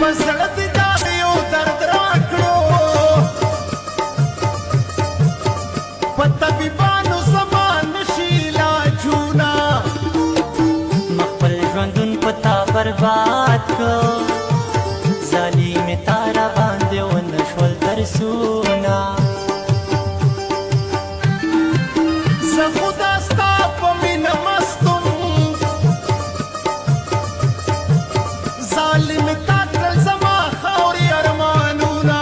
پسړه دې دا یو درد راکړو په طبیبانو زما نشي علاجونه ما خپل ژوندون په تا برباد کړ ظالمې تا را باندې ونه شول درسونه زه خو دا ستا په مینه مست وم ظالمې تا کړل زما خاورې ارمانونه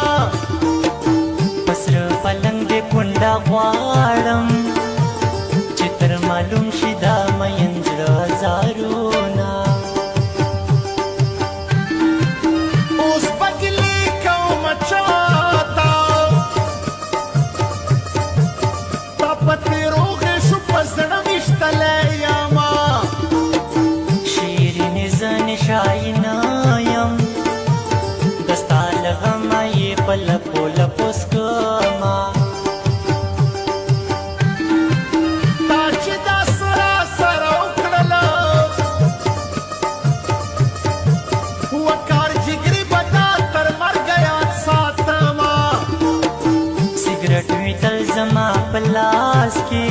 په سره پلنګ دې کونډه غواړم چې تر معلوم شي دا مین زړه هزارونه اوس به ګیلې کومه چاته تا په تېرو غېږو په زړه ویشتلی یمه شیرینې زه نشاینا یم د ستا له غمه یې په لپو لپو څکمه تا چې دا څه راسره وکړله وقار جګري به دا تر مرګه یاد ساتمه سګرټ وي تل زما په لاس کې